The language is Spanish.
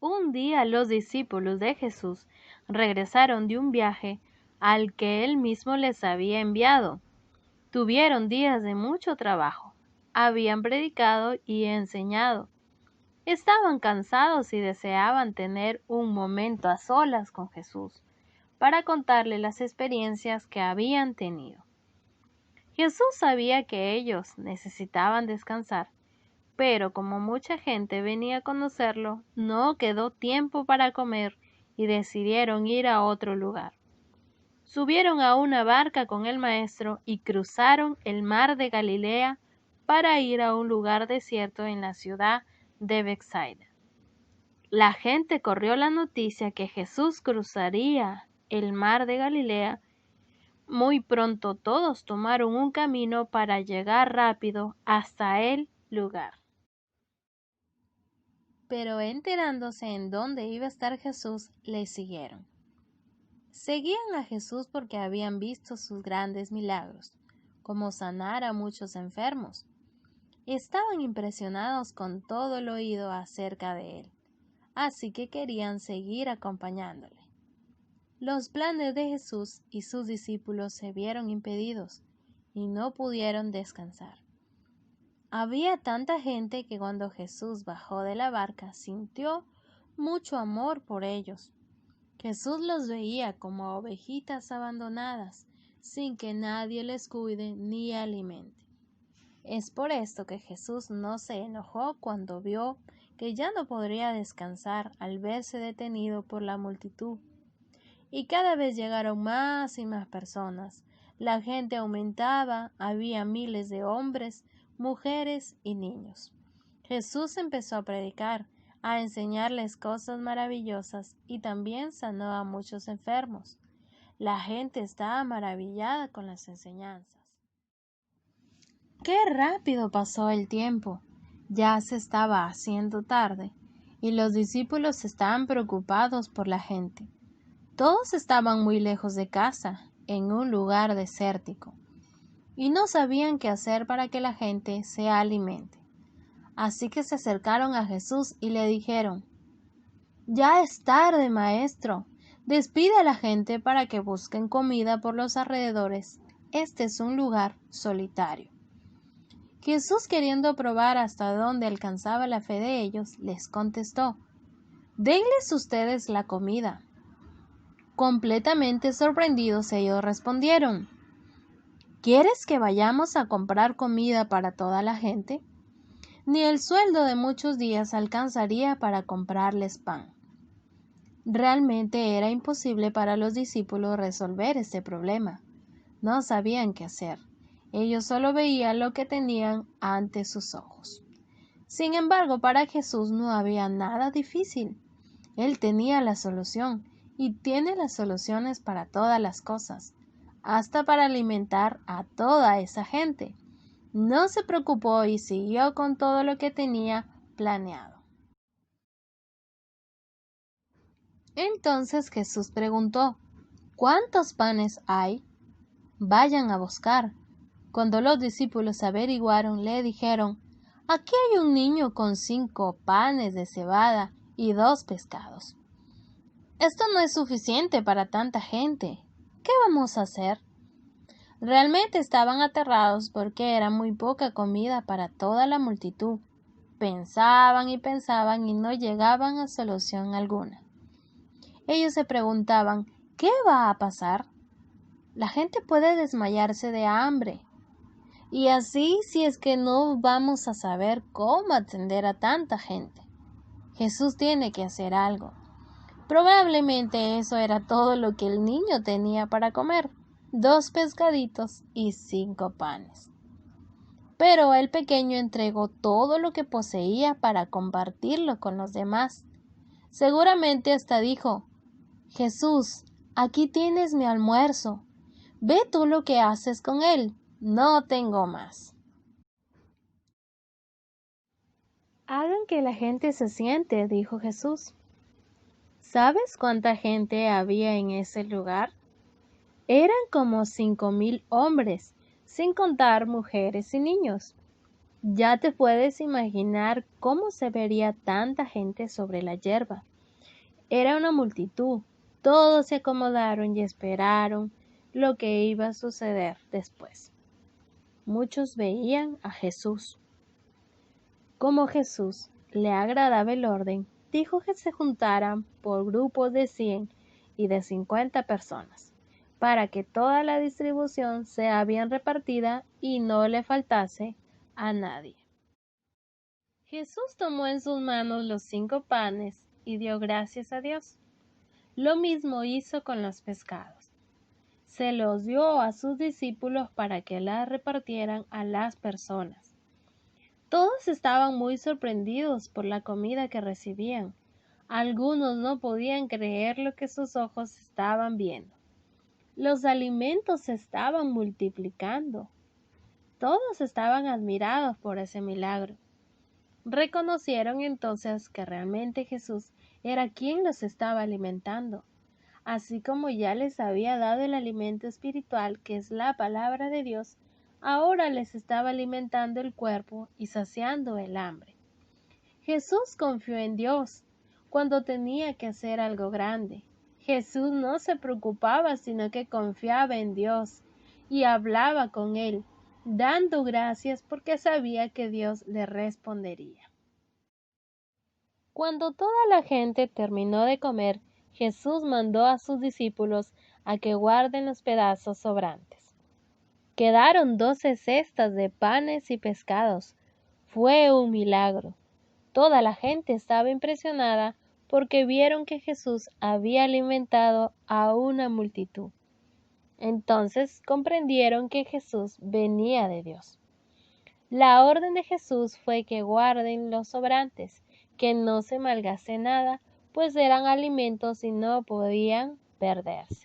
Un día los discípulos de Jesús regresaron de un viaje al que él mismo les había enviado. Tuvieron días de mucho trabajo. Habían predicado y enseñado. Estaban cansados y deseaban tener un momento a solas con Jesús para contarle las experiencias que habían tenido. Jesús sabía que ellos necesitaban descansar, pero como mucha gente venía a conocerlo, no quedó tiempo para comer y decidieron ir a otro lugar. Subieron a una barca con el maestro y cruzaron el mar de Galilea para ir a un lugar desierto en la ciudad de Betsaida. La gente corrió la noticia que Jesús cruzaría el mar de Galilea. Muy pronto todos tomaron un camino para llegar rápido hasta el lugar. Pero enterándose en dónde iba a estar Jesús, le siguieron. Seguían a Jesús porque habían visto sus grandes milagros, como sanar a muchos enfermos. Estaban impresionados con todo lo oído acerca de él, así que querían seguir acompañándole. Los planes de Jesús y sus discípulos se vieron impedidos y no pudieron descansar. Había tanta gente que cuando Jesús bajó de la barca sintió mucho amor por ellos. Jesús los veía como ovejitas abandonadas, sin que nadie les cuide ni alimente. Es por esto que Jesús no se enojó cuando vio que ya no podría descansar al verse detenido por la multitud. Y cada vez llegaron más y más personas. La gente aumentaba, había miles de hombres, mujeres y niños. Jesús empezó a predicar, a enseñarles cosas maravillosas y también sanó a muchos enfermos. La gente estaba maravillada con las enseñanzas. ¡Qué rápido pasó el tiempo! Ya se estaba haciendo tarde y los discípulos estaban preocupados por la gente. Todos estaban muy lejos de casa, en un lugar desértico, y no sabían qué hacer para que la gente se alimente. Así que se acercaron a Jesús y le dijeron: «Ya es tarde, maestro. Despide a la gente para que busquen comida por los alrededores. Este es un lugar solitario». Jesús, queriendo probar hasta dónde alcanzaba la fe de ellos, les contestó: «Denles ustedes la comida». Completamente sorprendidos, ellos respondieron: «¿Quieres que vayamos a comprar comida para toda la gente? Ni el sueldo de muchos días alcanzaría para comprarles pan». Realmente era imposible para los discípulos resolver este problema. No sabían qué hacer. Ellos solo veían lo que tenían ante sus ojos. Sin embargo, para Jesús no había nada difícil. Él tenía la solución y tiene las soluciones para todas las cosas, hasta para alimentar a toda esa gente. No se preocupó y siguió con todo lo que tenía planeado. Entonces Jesús preguntó: «¿Cuántos panes hay? Vayan a buscar». Cuando los discípulos averiguaron, le dijeron: «Aquí hay un niño con 5 panes de cebada y 2 pescados. Esto no es suficiente para tanta gente. ¿Qué vamos a hacer?». Realmente estaban aterrados porque era muy poca comida para toda la multitud. Pensaban y pensaban y no llegaban a solución alguna. Ellos se preguntaban: ¿qué va a pasar? La gente puede desmayarse de hambre. Y así, si es que no vamos a saber cómo atender a tanta gente. Jesús tiene que hacer algo. Probablemente eso era todo lo que el niño tenía para comer: 2 pescaditos y 5 panes. Pero el pequeño entregó todo lo que poseía para compartirlo con los demás. Seguramente hasta dijo: «Jesús, aquí tienes mi almuerzo. Ve tú lo que haces con él. No tengo más». «Hagan que la gente se siente», dijo Jesús. ¿Sabes cuánta gente había en ese lugar? Eran como 5,000 hombres, sin contar mujeres y niños. Ya te puedes imaginar cómo se vería tanta gente sobre la hierba. Era una multitud. Todos se acomodaron y esperaron lo que iba a suceder después. Muchos veían a Jesús. Como Jesús le agradaba el orden, dijo que se juntaran por grupos de 100 y de 50 personas, para que toda la distribución sea bien repartida y no le faltase a nadie. Jesús tomó en sus manos los 5 panes y dio gracias a Dios. Lo mismo hizo con los pescados. Se los dio a sus discípulos para que las repartieran a las personas. Todos estaban muy sorprendidos por la comida que recibían. Algunos no podían creer lo que sus ojos estaban viendo. Los alimentos se estaban multiplicando. Todos estaban admirados por ese milagro. Reconocieron entonces que realmente Jesús era quien los estaba alimentando, así como ya les había dado el alimento espiritual, que es la palabra de Dios. Ahora les estaba alimentando el cuerpo y saciando el hambre. Jesús confió en Dios cuando tenía que hacer algo grande. Jesús no se preocupaba, sino que confiaba en Dios y hablaba con Él, dando gracias porque sabía que Dios le respondería. Cuando toda la gente terminó de comer, Jesús mandó a sus discípulos a que guarden los pedazos sobrantes. Quedaron 12 cestas de panes y pescados. Fue un milagro. Toda la gente estaba impresionada porque vieron que Jesús había alimentado a una multitud. Entonces comprendieron que Jesús venía de Dios. La orden de Jesús fue que guarden los sobrantes, que no se malgaste nada, pues eran alimentos y no podían perderse.